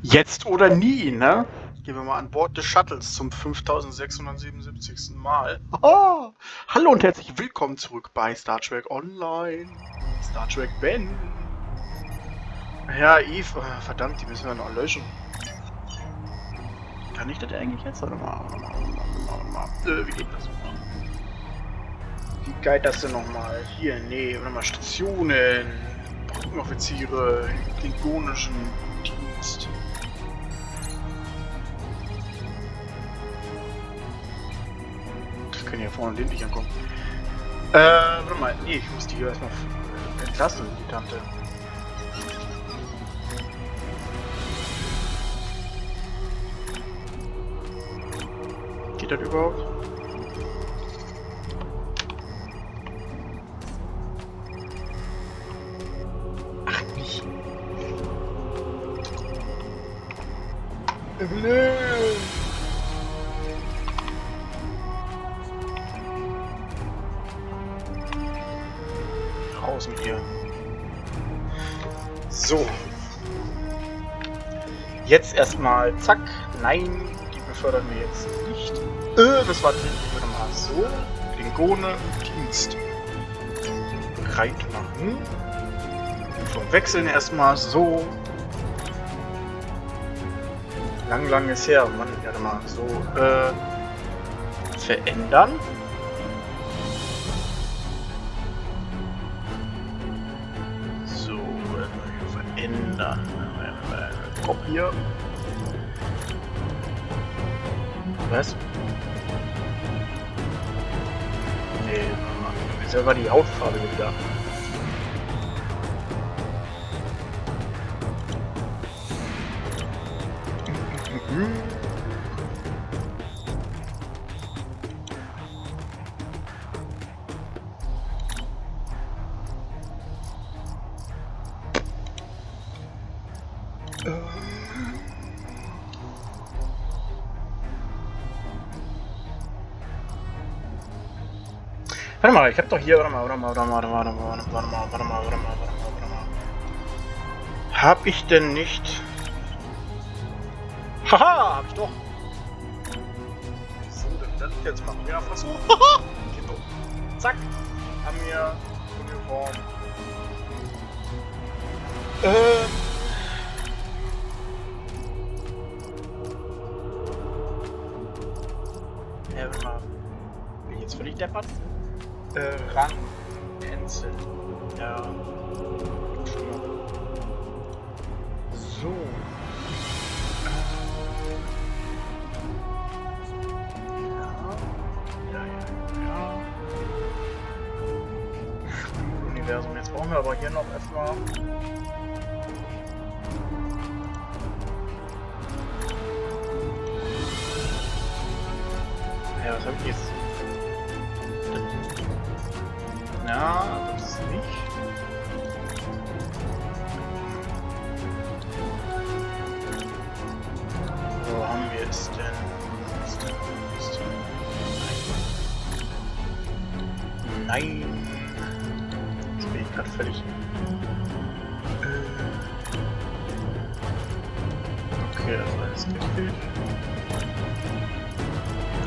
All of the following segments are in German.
Jetzt oder nie, ne? Gehen wir mal an Bord des Shuttles zum 5677. Mal. Haha. Hallo und herzlich willkommen zurück bei Star Trek Online. Star Trek Ben. Ja, Eve, verdammt, die müssen wir noch löschen. Kann ich das eigentlich jetzt? Warte mal. Wie geht das? Wie geht das denn nochmal? Hier, nee, warte mal, Stationen, Brückenoffiziere, klingonischen Dienst. Können hier vorne den nicht ankommen. Warte mal, nee, ich muss die hier erstmal entlassen, die Tante. Geht das überhaupt? Ach, nicht. Nö. Raus mit ihr. So. Jetzt erstmal, zack. Nein, die befördern wir jetzt nicht. Das war drin. Ich würde mal so. Klingone, Dienst. Bereit machen. Vom Wechseln erstmal so. Lang ist her. Mann, warte mal. So, verändern. So, verändern. Kopier. Was? Nee, jetzt selber die Hautfarbe wieder. Warte mal, ich hab doch hier, warte mal. Hab ich denn nicht? Haha, hab ich doch. So, dann jetzt machen wir einfach so. Haha, genau. Zack, haben wir Uniform. Ja, warte mal. Bin ich jetzt völlig deppert? Rang, Pencil. Ja. So. Ja. Universum. Jetzt brauchen wir aber hier noch erstmal. Ja, was hab ich jetzt? Ja, das ist nicht. Wo haben wir es denn? Nein. Jetzt bin ich gerade völlig. Okay, das ist alles richtig.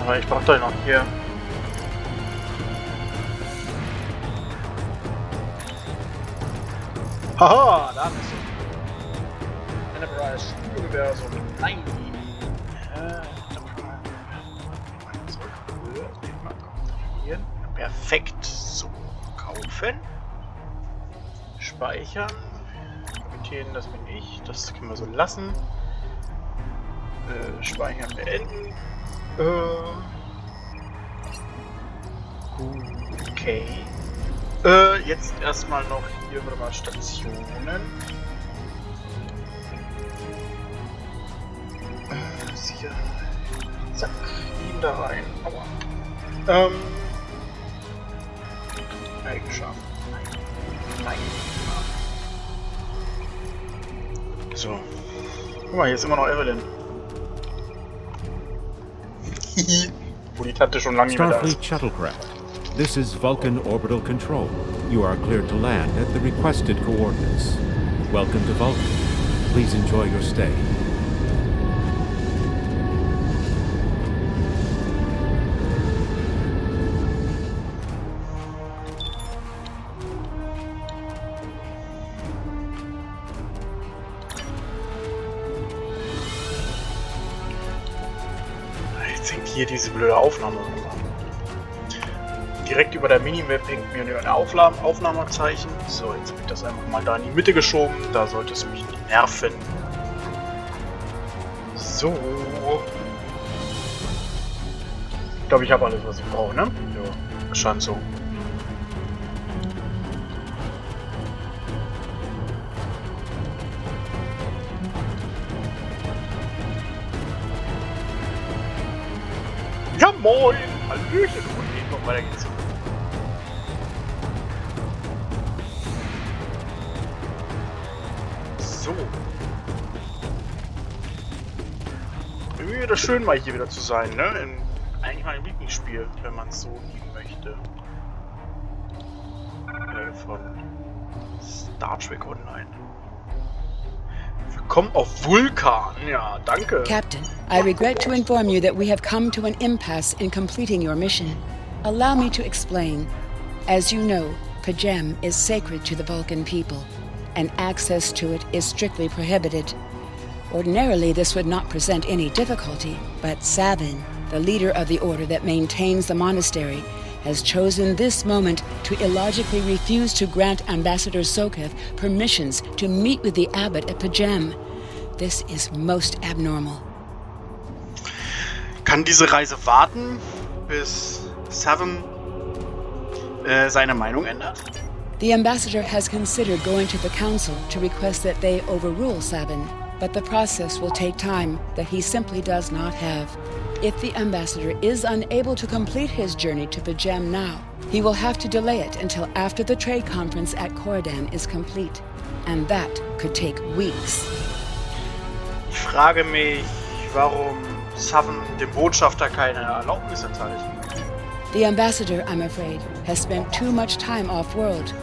Aber ich brauche doch noch hier. Haha, da bist du. Enterprise, Universum. Nein. Perfekt. So, kaufen. Speichern. Kapitän, das bin ich. Das können wir so lassen. Speichern beenden. Okay. Jetzt erstmal noch hier mal Stationen. Sicher. Zack, ihn da rein. Aua. Eigenschaften. Nein. So. Guck mal, hier ist immer noch Evelyn. Wo die Tante schon lange nicht mehr da ist. Starfleet Shuttlecraft. This is Vulcan Orbital Control. You are cleared to land at the requested coordinates. Welcome to Vulcan. Please enjoy your stay. Jetzt hängt hier diese blöde Aufnahme an. Direkt über der Minimap hängt mir ein Aufnahmezeichen. So, jetzt habe ich das einfach mal da in die Mitte geschoben. Da sollte es mich nicht nerven. So. Ich glaube, ich habe alles, was ich brauche, ne? Ja, scheint so. Ja, moin! Hallöchen! Und noch weiter geht's. So. Irgendwie wieder schön, mal hier wieder zu sein, ne? Eigentlich mein Lieblingsspiel, wenn man es so lieben möchte. Von Star Trek Online. Willkommen auf Vulkan. Ja, danke. Captain, I regret to inform you that we have come to an impasse in completing your mission. Allow me to explain. As you know, Pajem is sacred to the Vulcan people, and access to it is strictly prohibited. Ordinarily, this would not present any difficulty, but Sabin, the leader of the order that maintains the monastery, has chosen this moment to illogically refuse to grant Ambassador Sokev permissions to meet with the abbot at Pajem. This is most abnormal. Kann diese Reise warten, bis Savin seine Meinung ändert? The ambassador has considered going to the council to request that they overrule Sabin, but the process will take time that he simply does not have. If the ambassador is unable to complete his journey to Pajem now, he will have to delay it until after the trade conference at Korridan is complete, and that could take weeks. Ich frage mich, warum Savin dem Botschafter keine Erlaubnis erteilt. The ambassador, I'm afraid, has spent too much time off-world.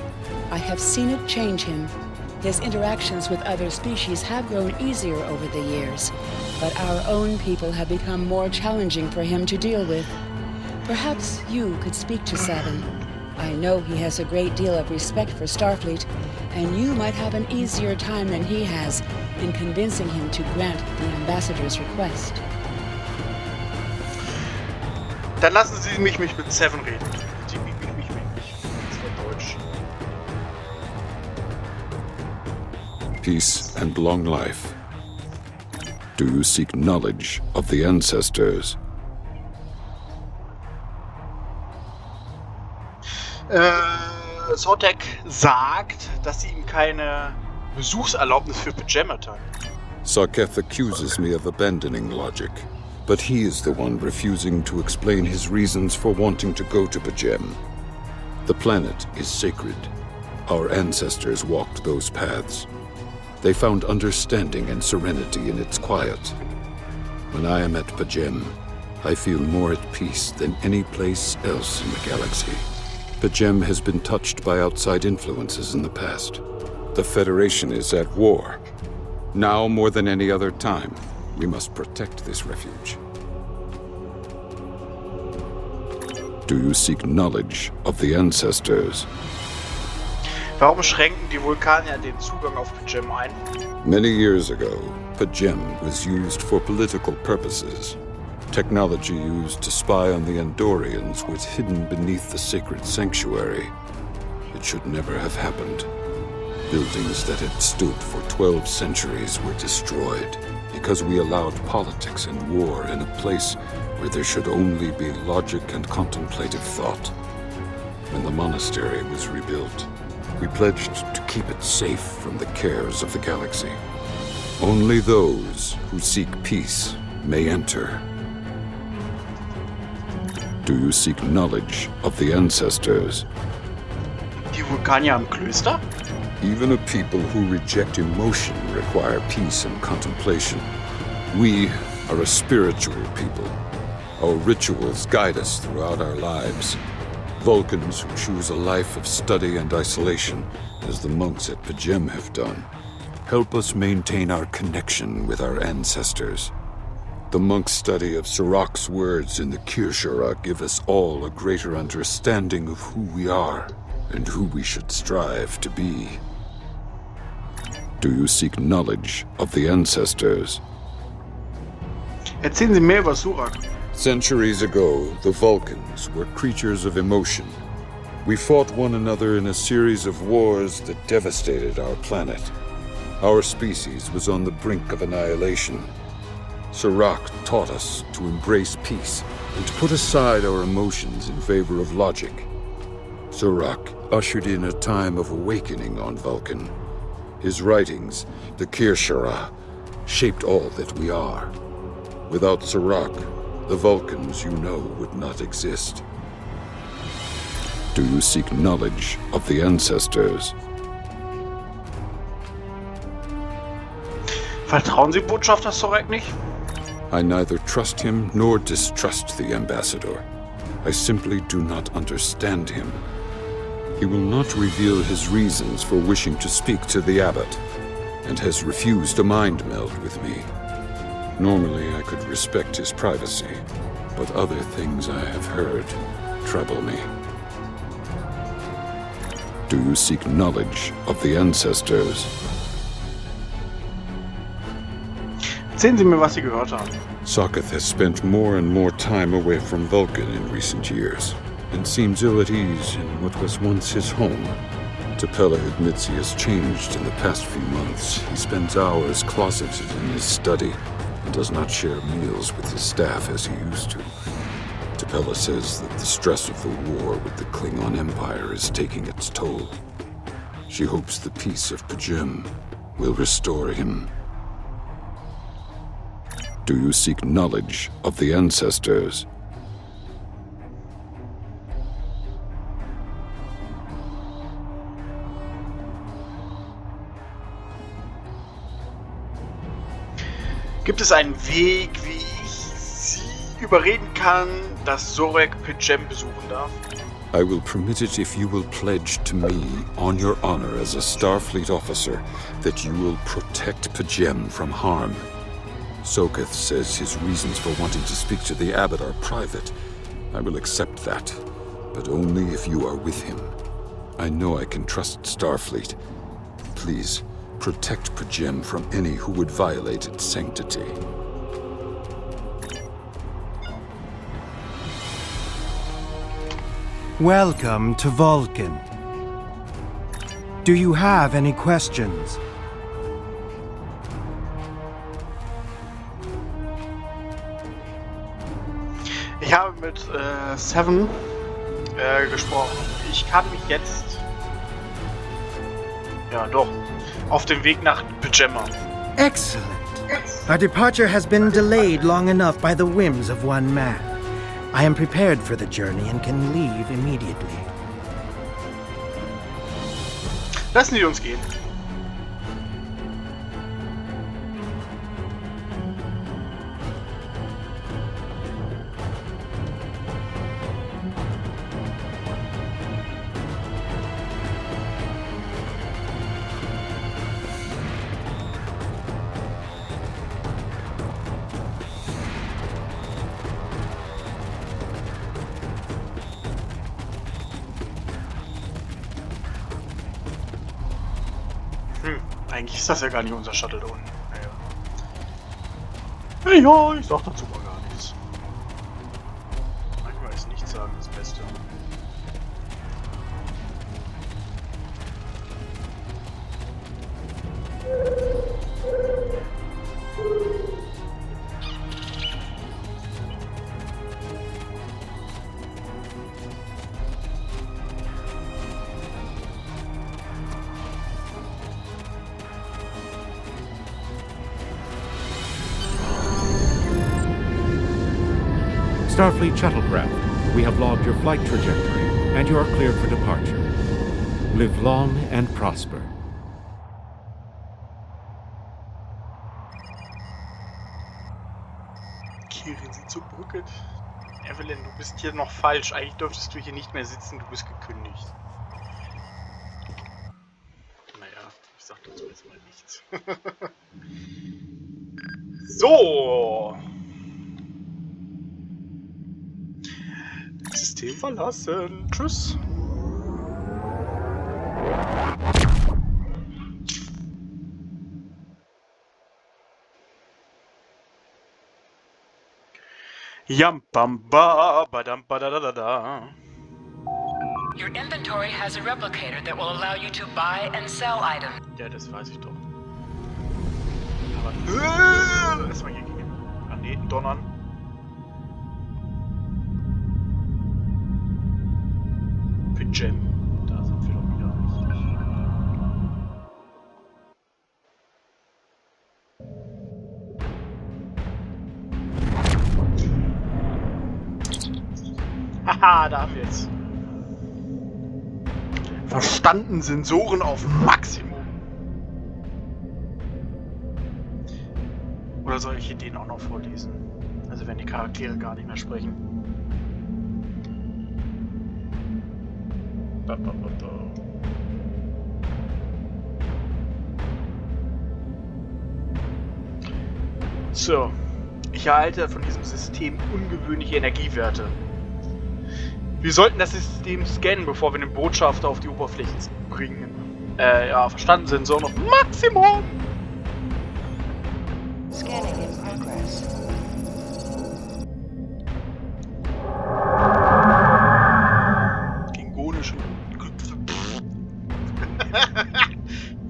I have seen it change him. His interactions with other species have grown easier over the years, but our own people have become more challenging for him to deal with. Perhaps you could speak to Sabin. I know he has a great deal of respect for Starfleet, and you might have an easier time than he has in convincing him to grant the ambassador's request. Dann lassen Sie mich mit Seven reden. Das war Deutsch. Peace and long life. Do you seek knowledge of the ancestors? Sotek sagt, dass sie ihm keine Besuchserlaubnis für Pajem erteilen. Sarketh accuses me of abandoning logic, but he is the one refusing to explain his reasons for wanting to go to Pajem. The planet is sacred. Our ancestors walked those paths. They found understanding and serenity in its quiet. When I am at Pajem, I feel more at peace than any place else in the galaxy. Pajem has been touched by outside influences in the past. The Federation is at war. Now more than any other time, we must protect this refuge. Do you seek knowledge of the ancestors? Warum schränken die Vulkanier den Zugang auf Pajem ein? Many years ago, Pajem was used for political purposes. Technology used to spy on the Andorians was hidden beneath the sacred sanctuary. It should never have happened. Buildings that had stood for 12 centuries were destroyed because we allowed politics and war in a place where there should only be logic and contemplative thought. When the monastery was rebuilt, we pledged to keep it safe from the cares of the galaxy. Only those who seek peace may enter. Do you seek knowledge of the ancestors? Die Vulkanier im Klöster? Even a people who reject emotion require peace and contemplation. We are a spiritual people. Our rituals guide us throughout our lives. Vulcans who choose a life of study and isolation, as the monks at Pajem have done, help us maintain our connection with our ancestors. The monk's study of Sirach's words in the Kirshara give us all a greater understanding of who we are and who we should strive to be. Do you seek knowledge of the ancestors? Erzählen Sie mehr über Surak. Centuries ago, the Vulcans were creatures of emotion. We fought one another in a series of wars that devastated our planet. Our species was on the brink of annihilation. Serac taught us to embrace peace and to put aside our emotions in favor of logic. Serac ushered in a time of awakening on Vulcan. His writings, the Kirshara, shaped all that we are. Without Serac, the Vulcans you know would not exist. Do you seek knowledge of the ancestors? Vertrauen Sie Botschafter Sorek nicht? I neither trust him nor distrust the ambassador. I simply do not understand him. He will not reveal his reasons for wishing to speak to the abbot, and has refused a mind meld with me. Normally I could respect his privacy, but other things I have heard trouble me. Do you seek knowledge of the ancestors? Erzählen Sie mir, was Sie gehört haben. Sokoth has spent more and more time away from Vulcan in recent years, and seems ill at ease in what was once his home. Tapella admits he has changed in the past few months. He spends hours closeted in his study, and does not share meals with his staff as he used to. Tapella says that the stress of the war with the Klingon Empire is taking its toll. She hopes the peace of Pajem will restore him. Do you seek knowledge of the ancestors? Gibt es einen Weg, wie ich Sie überreden kann, dass Sorek Pajem besuchen darf? I will permit it if you will pledge to me, on your honor as a Starfleet officer, that you will protect Pajem from harm. Sokoth says his reasons for wanting to speak to the abbot are private. I will accept that, but only if you are with him. I know I can trust Starfleet. Please, protect Pajem from any who would violate its sanctity. Welcome to Vulcan. Do you have any questions? Ich habe mit Seven gesprochen. Ich kann mich jetzt... Ja, doch. Auf dem Weg nach Pajemma. Excellent. Our departure has been delayed long enough by the whims of one man. I am prepared for the journey and can leave immediately. Lassen Sie uns gehen. Eigentlich ist das ja gar nicht unser Shuttle da unten. Naja. Ja, ich sag dazu mal gar nichts. Manchmal ist nichts sagen das Beste. Starfleet shuttlecraft, we have logged your flight trajectory, and you are cleared for departure. Live long and prosper. Kehren Sie zurück. Evelyn, du bist hier noch falsch. Eigentlich dürftest du hier nicht mehr sitzen, du bist gekündigt. Naja, ich sag dazu jetzt mal nichts. So. System verlassen. Tschüss. Yam bam ba badam badadada. Your inventory has a replicator that will allow you to buy and sell items. Ja, das weiß ich doch. Aber erstmal hier gegen den Planeten donnern. Für Gem. Da sind wir doch wieder richtig. Haha, da haben wir jetzt. Verstanden, Sensoren auf Maximum. Oder soll ich hier den auch noch vorlesen? Also wenn die Charaktere gar nicht mehr sprechen. So. Ich erhalte von diesem System ungewöhnliche Energiewerte. Wir sollten das System scannen, bevor wir den Botschafter auf die Oberfläche bringen. Ja, verstanden, Sensor noch Maximum! Scanning in progress.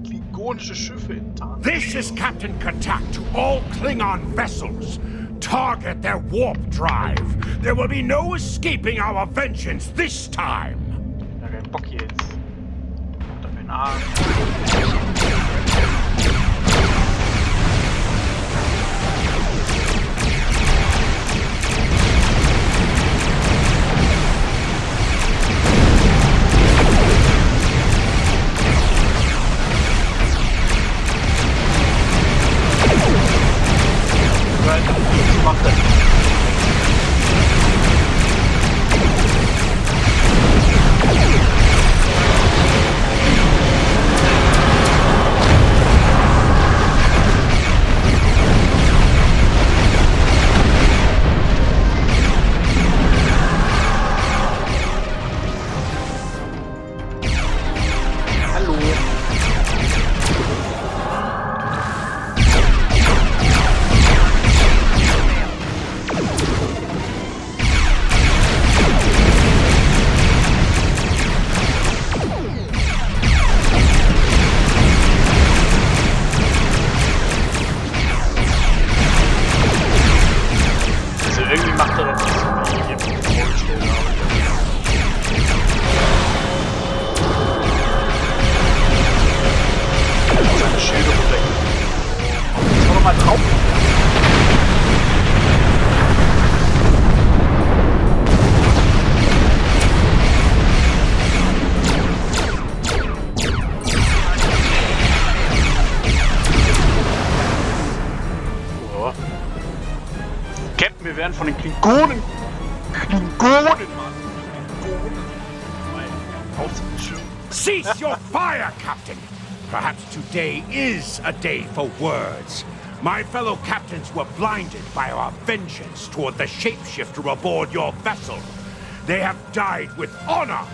Klingonische Schiffe in Tarn. This is Captain Katak to all Klingon vessels. Target their warp drive. There will be no escaping our vengeance this time. Ja, kein Bock hier jetzt. Macht doch keinen Arsch. Was macht er? Wir werden von den Klingonen, Mann. Cease your fire, Captain! Perhaps today is a day for words. My fellow captains were blinded by our vengeance toward the shapeshifter aboard your vessel. They have died with honor.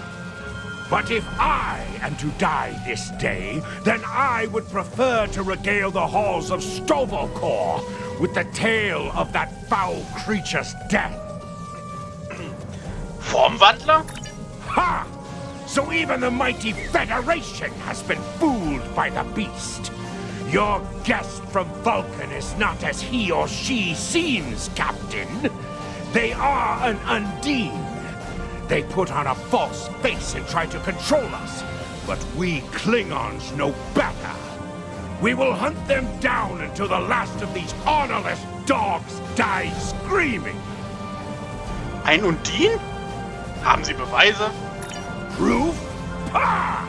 But if I am to die this day, then I would prefer to regale the halls of Stovokor with the tale of that foul creature's death. Formwandler? Ha! So even the mighty Federation has been fooled by the beast. Your guest from Vulcan is not as he or she seems, Captain. They are an Undine. They put on a false face and try to control us, but we Klingons know better. We will hunt them down until the last of these honorless dogs die screaming. Ein Undine? Haben Sie Beweise? Proof? Pah!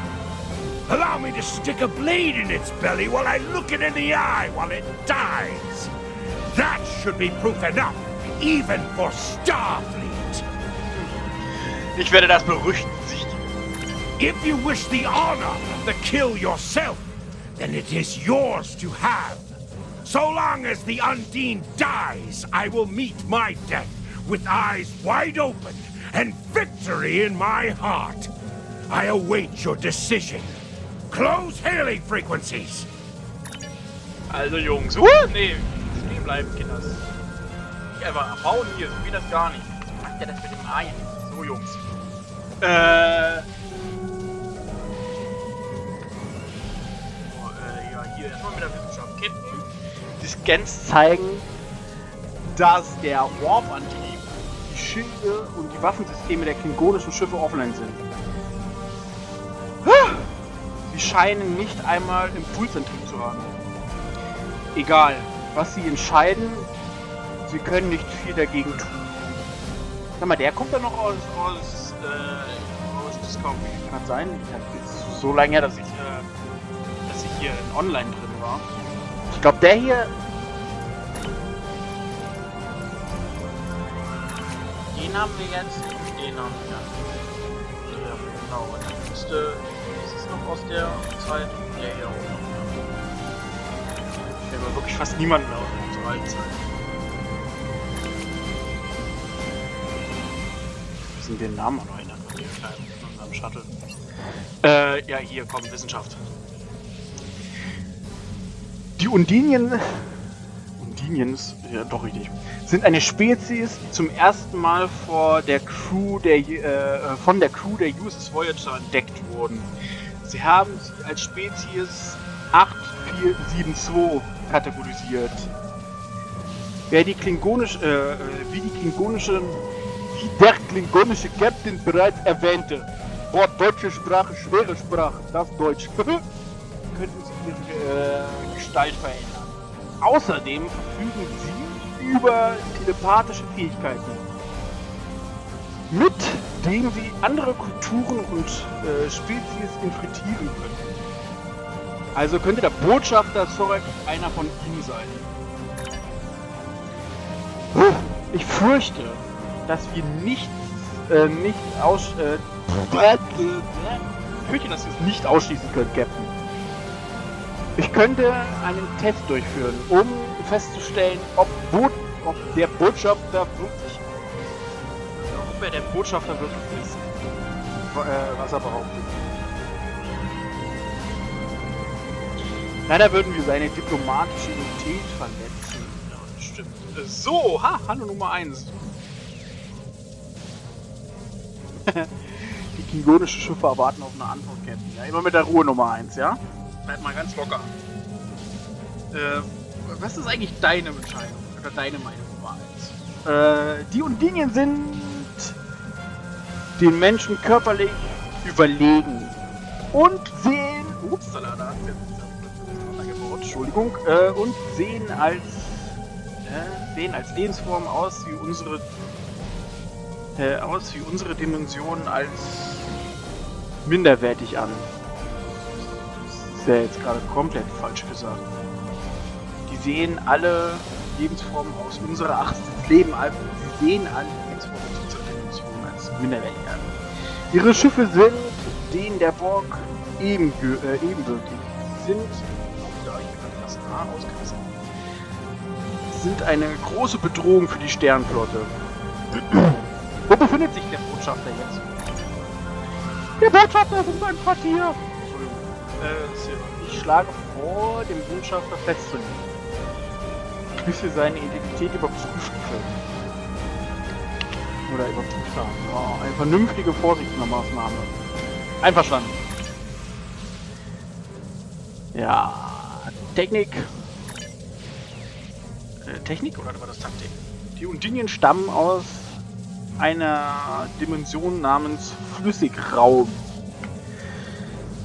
Allow me to stick a blade in its belly while I look it in the eye while it dies. That should be proof enough, even for Starfleet. Ich werde das berücksichtigen. If you wish the honor of the kill yourself, then it is yours to have. So long as the Undine dies, I will meet my death with eyes wide open and victory in my heart. I await your decision. Close hailing frequencies. Also Jungs, nee, stehen bleiben, Kinders. nicht einfach abhauen hier, so geht das gar nicht. Was macht der das mit dem A jetzt? So, Jungs. Ja, hier erstmal mit der Wissenschaft Ketten. Die Scans zeigen, dass der Warp-Antrieb, die Schilde und die Waffensysteme der klingonischen Schiffe offline sind. Sie scheinen nicht einmal Impulsantrieb zu haben. Egal, was sie entscheiden, sie können nicht viel dagegen tun. Sag mal, der kommt da noch aus Discovery. Kann das sein? Ich hab jetzt so lange her, dass ich hier in Online drin war. Ich glaube, der hier... Den haben wir jetzt. Den haben wir. Ja, genau. Und der letzte... Ist es noch aus der Zeit? Der hier auch noch. Der war wirklich fast niemand mehr aus unserer alten Zeit. Wir sind den Namen noch erinnert. Hier klein in unserem Shuttle. Ja, hier, komm, Wissenschaft. Die Undiniens, ja doch richtig, sind eine Spezies, die zum ersten Mal von der Crew der USS Voyager entdeckt wurden. Sie haben sie als Spezies 8472 kategorisiert. Der klingonische klingonische Captain bereits erwähnte, Wort deutsche Sprache, schwere Sprache, das Deutsch, könnten sie ihre Gestalt verändern. Außerdem verfügen sie über telepathische Fähigkeiten, mit denen sie andere Kulturen und Spezies infiltrieren können. Also könnte der Botschafter Sorek einer von ihnen sein. Ich fürchte, dass wir es nicht ausschließen können, Captain. Ich könnte einen Test durchführen, um festzustellen, ob der Botschafter wirklich, ob er der Botschafter wirklich ist, was er behauptet. Leider würden wir seine diplomatische Immunität verletzen. Ja, das stimmt. So, hallo Nummer 1. Die klingonischen Schiffe erwarten auf eine Antwort, Captain. Ja, immer mit der Ruhe Nummer 1, ja? Bleib mal ganz locker. Was ist eigentlich deine Entscheidung? Oder deine Meinung Nummer 1? Die Undinien sind den Menschen körperlich überlegen und sehen... Upsala, da hat wir gebaut, Entschuldigung. Und sehen als Lebensform aus wie unsere Dimensionen als minderwertig an. Das ist ja jetzt gerade komplett falsch gesagt. Die sehen alle Lebensformen aus unserer sie sehen alle Lebensformen aus unserer Dimension als minderwertig an. Ihre Schiffe sind denen der Borg ebenbürtig. Sind eine große Bedrohung für die Sternflotte. Wo befindet sich der Botschafter jetzt? Der Botschafter ist in seinem Quartier! Entschuldigung. Ich schlage vor, den Botschafter festzunehmen. Bis wir seine Identität überprüfen können. Oder überprüft haben. Oh, eine vernünftige Vorsichtsmaßnahme. Einverstanden. Ja, Technik. Technik oder war das Taktik? Die Undinien stammen aus einer Dimension namens Flüssigraum.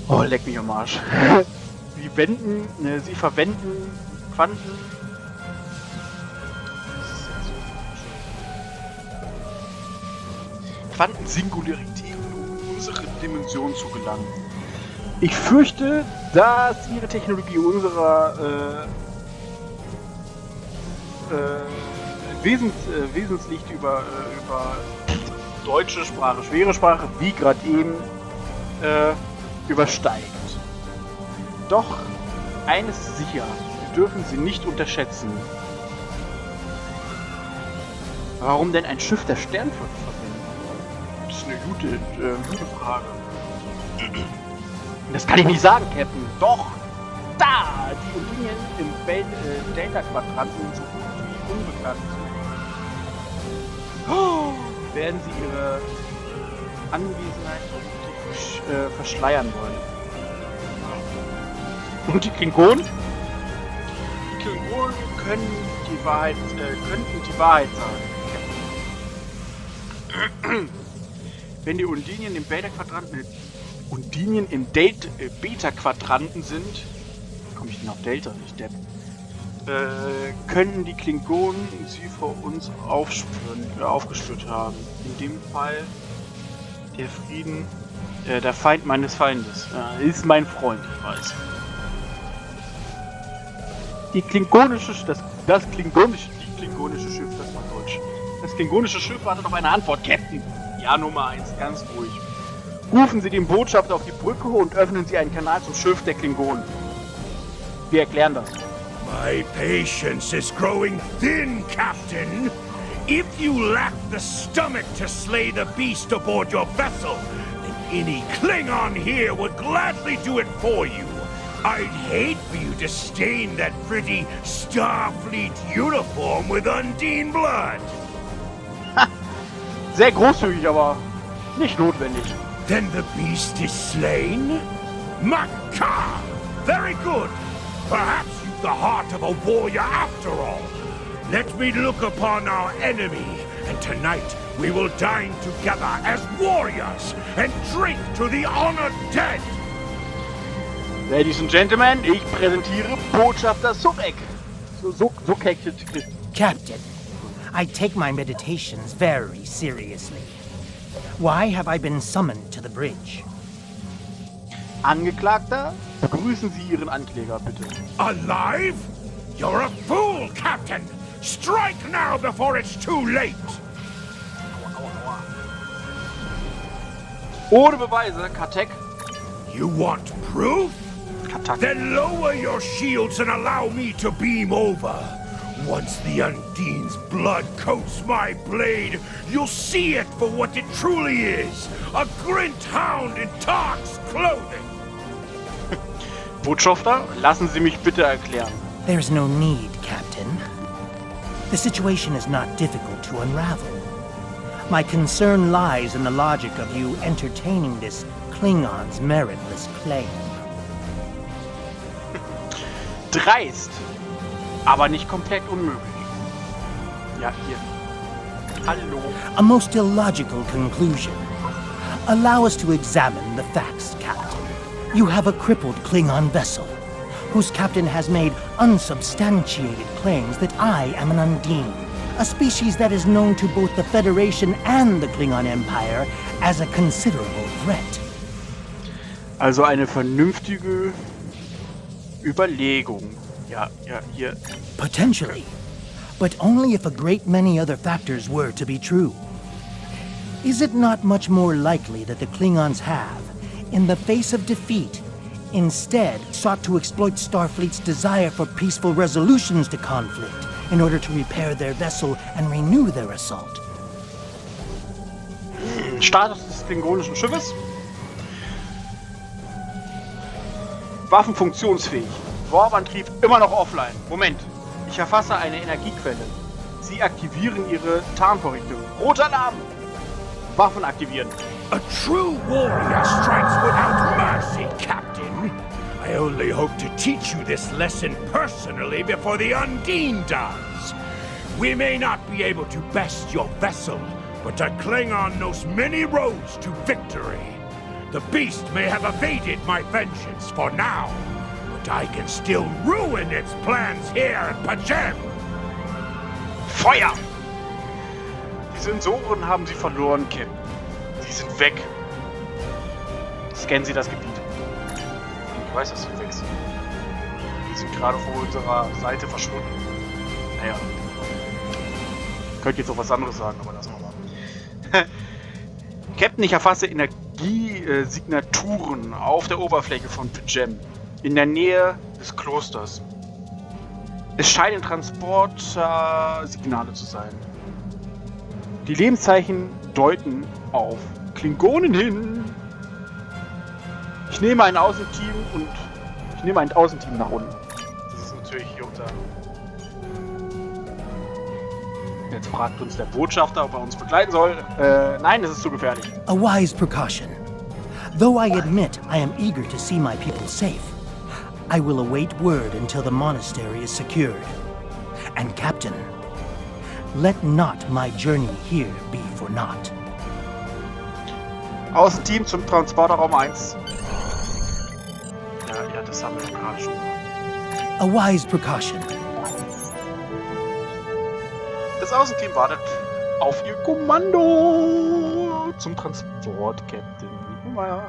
Oh, leck mich am Arsch. Sie verwenden Quantensingularitäten, um in unsere Dimension zu gelangen. Ich fürchte, dass ihre Technologie unserer Wesenslicht über deutsche Sprache, schwere Sprache, wie gerade eben, übersteigt. Doch eines ist sicher, wir dürfen sie nicht unterschätzen. Warum denn ein Schiff der Sternflotte verwenden? Das ist eine gute Frage. Das kann ich nicht sagen, Captain. Doch! Da! Die Undinien im Delta-Quadranten so gut wie unbekannt werden sie ihre Anwesenheit verschleiern wollen. Und die Klingonen? Die Klingonen könnten die Wahrheit sagen. Wenn die Undinien im Beta-Quadranten sind, komme ich denn auf Delta, nicht Depp, könnten die Klingonen sie vor uns aufgespürt haben. In dem Fall der Feind meines Feindes. Ist mein Freund, ich weiß. Das klingonische Schiff, das war Deutsch. Das klingonische Schiff wartet auf eine Antwort, Captain. Ja, Nummer 1, ganz ruhig. Rufen Sie den Botschafter auf die Brücke und öffnen Sie einen Kanal zum Schiff der Klingonen. Wir erklären das. My patience is growing thin, Captain. If you lack the stomach to slay the beast aboard your vessel, then any Klingon here would gladly do it for you. I'd hate for you to stain that pretty Starfleet uniform with Undine blood. Sehr großzügig, aber nicht notwendig. Then the beast is slain? Makar! Very good. Perhaps you've the heart of a warrior after all. Let me look upon our enemy, and tonight we will dine together as warriors and drink to the honored dead. Ladies and Gentlemen, ich präsentiere Botschafter Subek. Captain, I take my meditations very seriously. Why have I been summoned to the bridge? Angeklagter, begrüßen Sie Ihren Ankläger, bitte. Alive? You're a fool, Captain! Strike now before it's too late! Ohne Beweise, Katek. You want proof? Katak. Then lower your shields and allow me to beam over. Once the Undine's blood coats my blade, you'll see it for what it truly is. A Grint hound in Tark's clothing. Botschafter, lassen Sie mich bitte erklären. There's no need, Captain. The situation is not difficult to unravel. My concern lies in the logic of you entertaining this Klingon's meritless claim. Dreist, aber nicht komplett unmöglich. Ja, hier. Hallo. A most illogical conclusion. Allow us to examine the facts, Captain. You have a crippled Klingon vessel, whose captain has made unsubstantiated claims that I am an Undine, a species that is known to both the Federation and the Klingon Empire as a considerable threat. Also eine vernünftige Überlegung. Ja, hier. Potentially, but only if a great many other factors were to be true. Is it not much more likely that the Klingons have, in the face of defeat, instead sought to exploit Starfleet's desire for peaceful resolutions to conflict in order to repair their vessel and renew their assault? Status des klingonischen Schiffes. Waffen funktionsfähig. Warp-Antrieb immer noch offline. Moment, ich erfasse eine Energiequelle. Sie aktivieren Ihre Tarnvorrichtung. Roter Alarm! Waffen aktivieren. A true warrior strikes without mercy, Captain. I only hope to teach you this lesson personally before the Undine does. We may not be able to best your vessel, but a Klingon knows many roads to victory. The beast may have evaded my vengeance for now, but I can still ruin its plans here at Pajem. Feuer! Die Sensoren haben Sie verloren, Captain. Sie sind weg. Scannen Sie das Gebiet. Ich weiß, dass Sie weg sind. Die sind gerade vor unserer Seite verschwunden. Naja. Ich könnte jetzt auch was anderes sagen, aber lassen wir mal. Captain, ich erfasse Energiesignaturen auf der Oberfläche von Pajem. In der Nähe des Klosters. Es scheinen Transportsignale zu sein. Die Lebenszeichen deuten auf Klingonen hin. Ich nehme ein Außenteam nach unten. Das ist natürlich hier unser Jetzt fragt uns der Botschafter, ob er uns begleiten soll. Nein, das ist zu gefährlich. A wise precaution. Though I admit I am eager to see my people safe, I will await word until the monastery is secured. And Captain, let not my journey here be for naught. Außenteam zum Transporterraum 1. Ja, das haben wir doch gerade schon gemacht. A wise precaution. Das Außenteam wartet auf ihr Kommando zum Transport, Captain.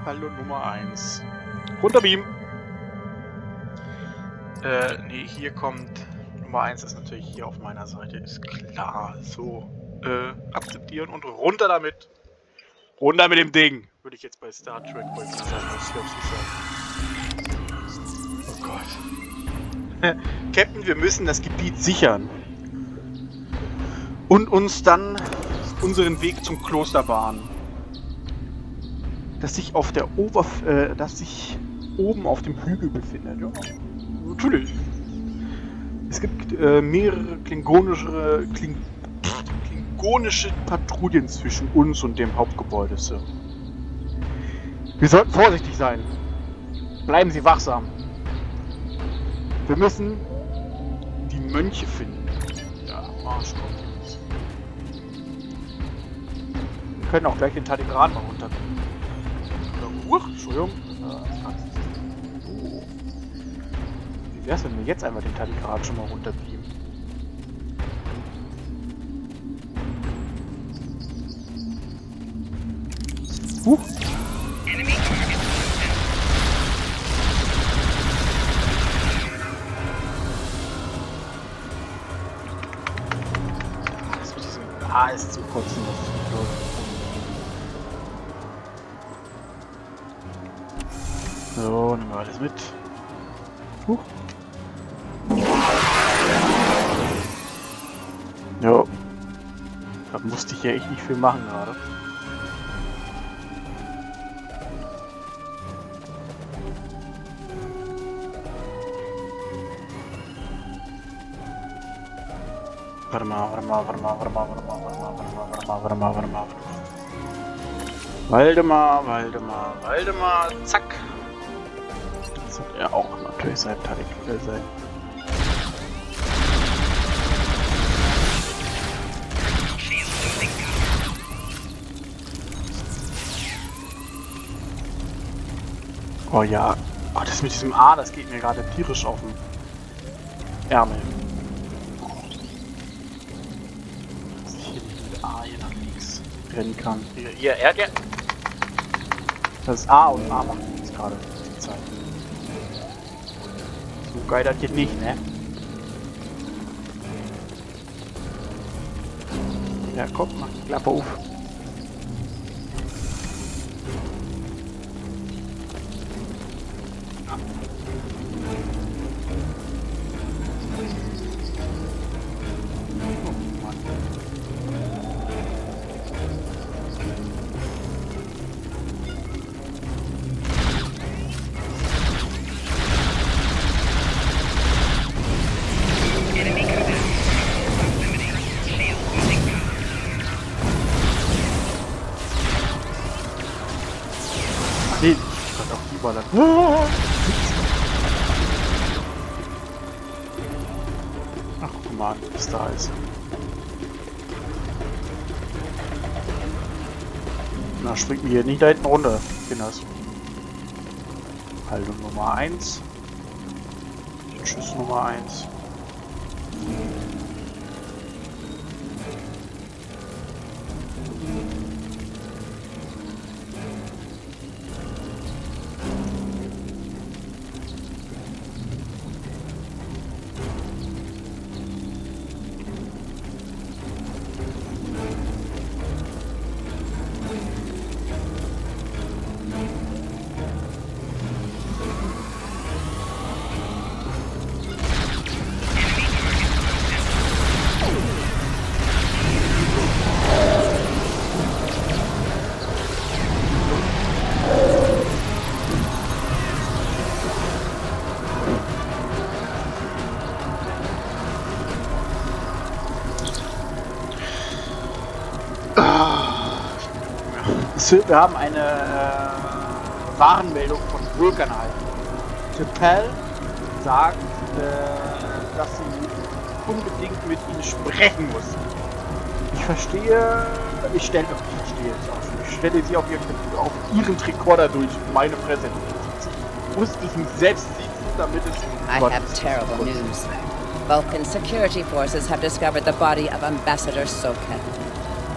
Hallo Nummer 1. Runterbeamen. Nee, hier kommt Nummer 1 ist natürlich hier auf meiner Seite, ist klar. So, akzeptieren und runter damit. Runter mit dem Ding. Würde ich jetzt bei Star Trek sagen, was ich sagen. Oh Gott. Captain, wir müssen das Gebiet sichern. Und uns dann unseren Weg zum Kloster bahnen. Das sich auf der das sich oben auf dem Hügel befindet. Ja, natürlich. Es gibt mehrere klingonische Patrouillen zwischen uns und dem Hauptgebäude, Sir. Wir sollten vorsichtig sein. Bleiben Sie wachsam. Wir müssen die Mönche finden. Ja, Arschloch. Wir können auch gleich den Tardigrad mal runterbeamen. Entschuldigung. Oh. Wie wär's, wenn wir jetzt einmal den Tardigrad schon mal runterbeamen? Das mit diesem A ist zu kotzen, das ist nicht los. So, nehmen wir alles mit. Jo. Da musste ich ja echt nicht viel machen gerade. Warte mal. Waldemar, zack. Das sollte er auch natürlich sein Tardigrad sein. Oh ja. Oh, das mit diesem A, das geht mir gerade tierisch auf den Ärmel. Dass ich hier nicht mit A hier nach links rennen kann. Hier, das ist A und A macht nichts gerade die Zeit. So geil das geht nicht, ne? Ja, komm, mach die Klappe auf. Nee, ich kann auch überall. Ach, guck mal an, was da ist. Na, springt mir hier nicht da hinten runter, Kinders. Haltung Nummer 1. Tschüss Nummer 1. Wir haben eine Warnmeldung von Vulkan erhalten. T'Pel sagt, dass sie unbedingt mit ihnen sprechen muss. Ich verstehe Ich stelle sie auf ihren Tricorder durch meine Präsenz. Muss ich mich selbst sitzen, damit es... I have terrible news. Vulcan security forces have discovered the body of Ambassador Soket.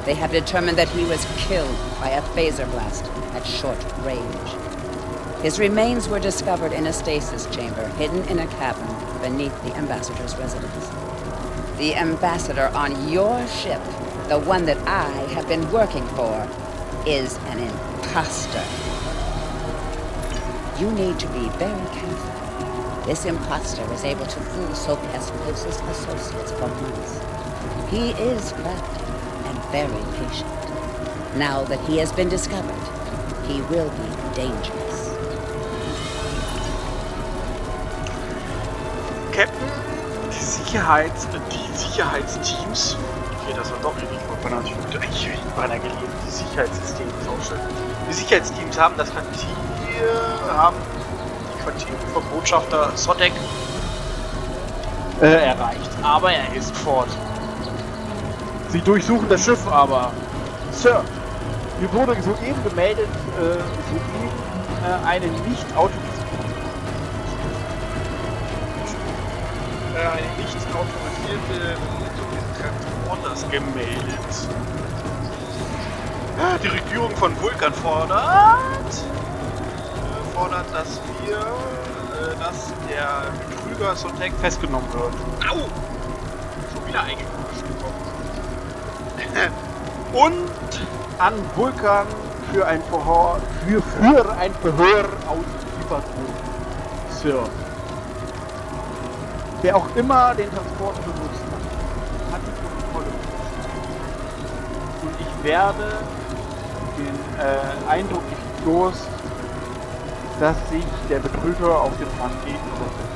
They have determined that he was killed by a phaser blast at short range. His remains were discovered in a stasis chamber hidden in a cavern beneath the Ambassador's residence. The Ambassador on your ship, the one that I have been working for, is an imposter. You need to be very careful. This imposter was able to fool Soket's closest associates for months. He is crafty and very patient. Now that he has been discovered, he will be dangerous. Captain, die Sicherheitsteams, okay, das war doch richtig verbannt, ich würde eigentlich beinahe gelesen, die Sicherheitssysteme tauschen. Die Sicherheitsteams haben die Quartiere vom Botschafter Sotek erreicht, aber er ist fort. Sie durchsuchen das Schiff, aber Sir, mir wurde soeben gemeldet, eine nicht autorisierte Transporters gemeldet. Die Regierung von Vulkan fordert, dass der Betrüger Sotek festgenommen wird. Au! Schon wieder eingequatscht bekommen. Und an Vulkan für ein Verhör ausgeliefert wird. Sir. Wer auch immer den Transport benutzt hat die Protokolle benutzt. Und ich werde den Eindruck nicht los, dass sich der Betrüger auf dem Planeten befindet.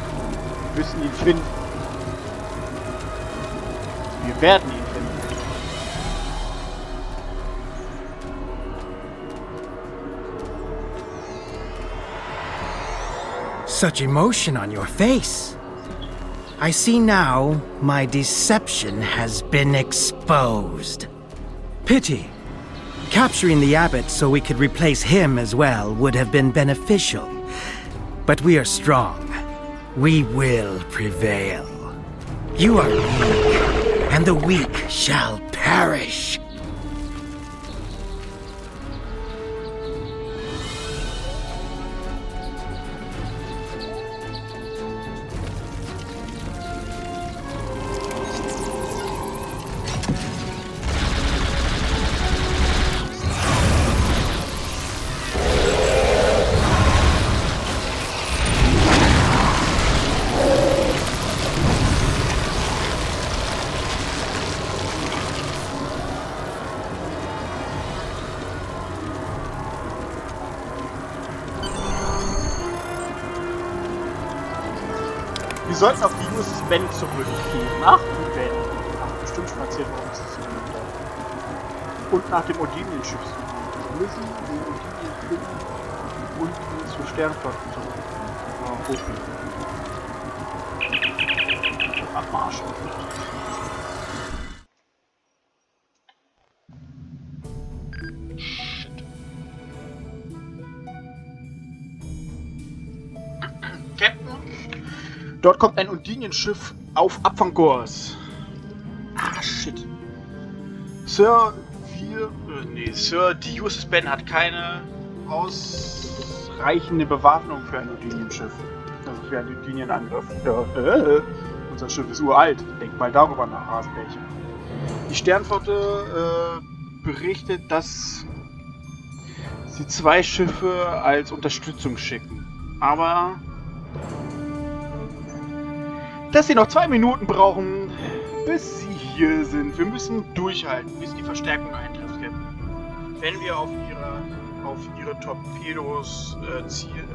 Wir müssen ihn finden. Wir werden ihn finden. Such emotion on your face. I see now my deception has been exposed. Pity. Capturing the abbot so we could replace him as well would have been beneficial. But we are strong. We will prevail. You are weak, and the weak shall perish. Wir sollten auf die USS Ben zurückgehen. Nach dem Ben. Ich habe bestimmt schon erzählt, warum es das so gibt. Und nach dem Odinien-Schiff suchen. Wir müssen den Odinien finden und ihn zur Sternflotte hochnehmen. Abmarsch. Dort kommt ein Undinien-Schiff auf Abfangkurs. Ah, shit. Sir, die USS Ben hat keine ausreichende Bewaffnung für ein Undinien-Schiff. Also für einen Undinien-Angriff. Ja, unser Schiff ist uralt. Denkt mal darüber nach, Hasenbärchen. Die Sternflotte berichtet, dass sie 2 Schiffe als Unterstützung schicken. Aber dass sie noch 2 Minuten brauchen, bis sie hier sind. Wir müssen durchhalten, bis die Verstärkung eintrifft, Captain. Wenn wir auf ihre Torpedos zielen,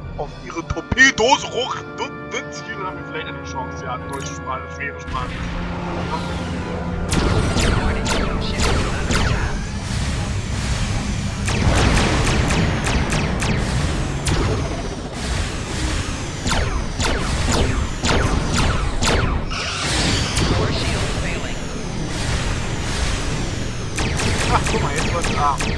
haben wir vielleicht eine Chance. Ja, deutsche Sprache, schwere Sprache. Ah.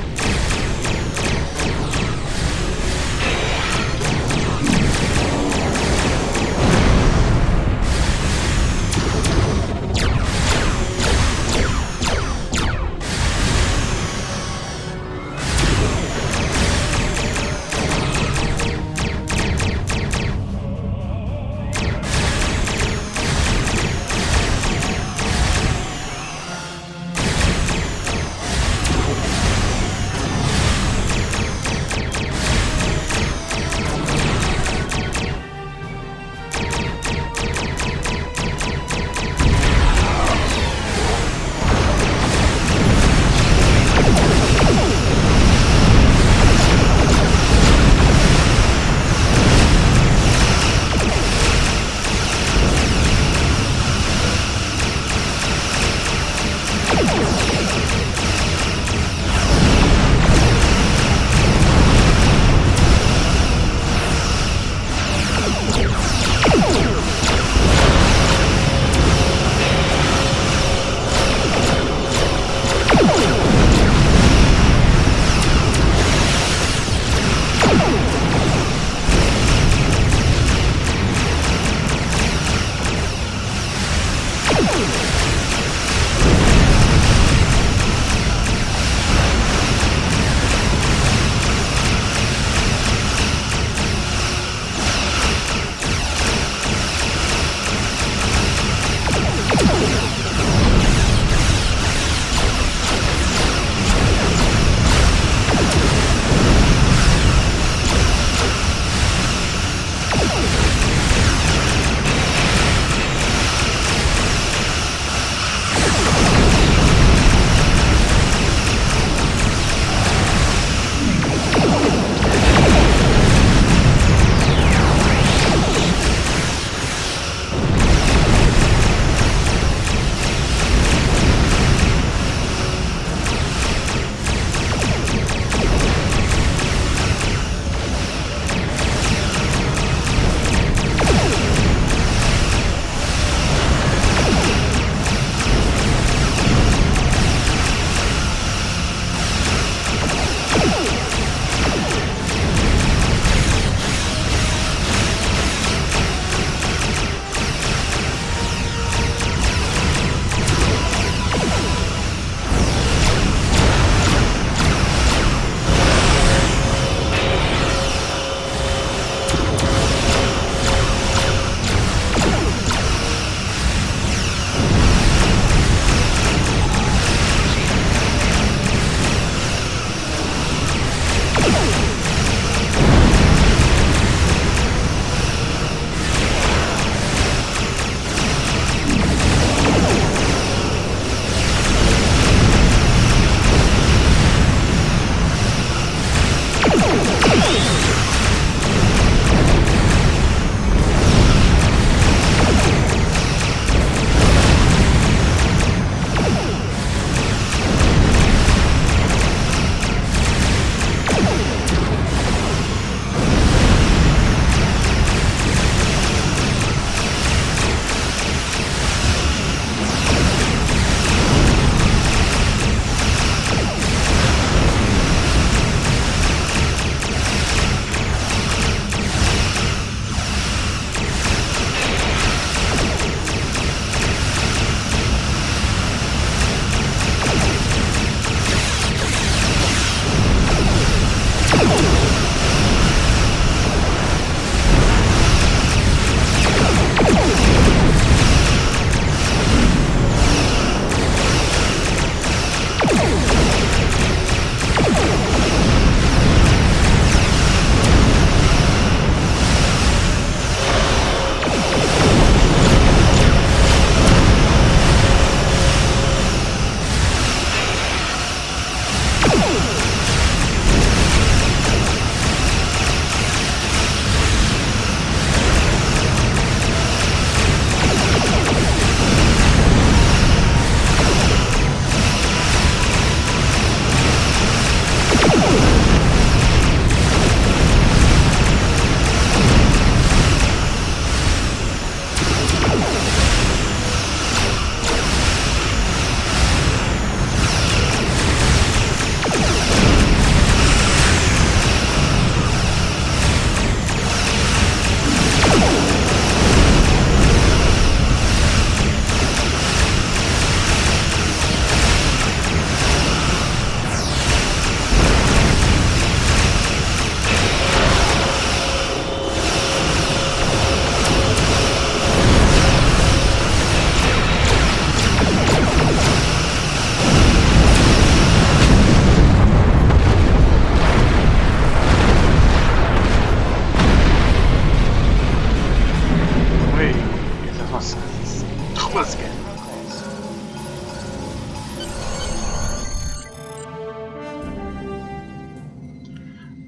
Drüber scannen.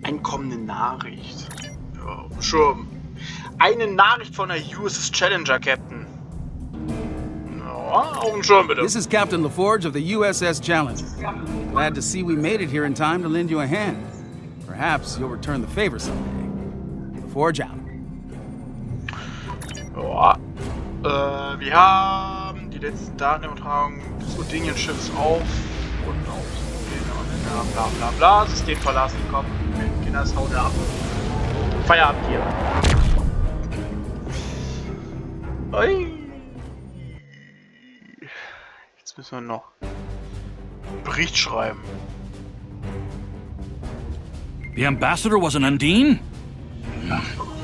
Einkommende Nachricht. Ja, auf dem Schirm. Eine Nachricht von der USS Challenger, Captain. Ja, auf dem Schirm, bitte. This is Captain LaForge of the USS Challenger. Glad to see we made it here in time to lend you a hand. Perhaps you'll return the favor someday. LaForge out. Ja. Wir haben die letzten Datenübertragung des Odinien-Schiffs auf und auf. Genau, bla bla bla. System verlassen, komm. Kinders, haut ab. Feierabend hier. Ui. Jetzt müssen wir noch einen Bericht schreiben. The ambassador was an Undine?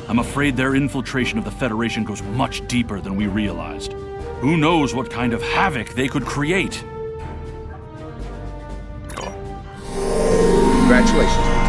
I'm afraid their infiltration of the Federation goes much deeper than we realized. Who knows what kind of havoc they could create? Congratulations.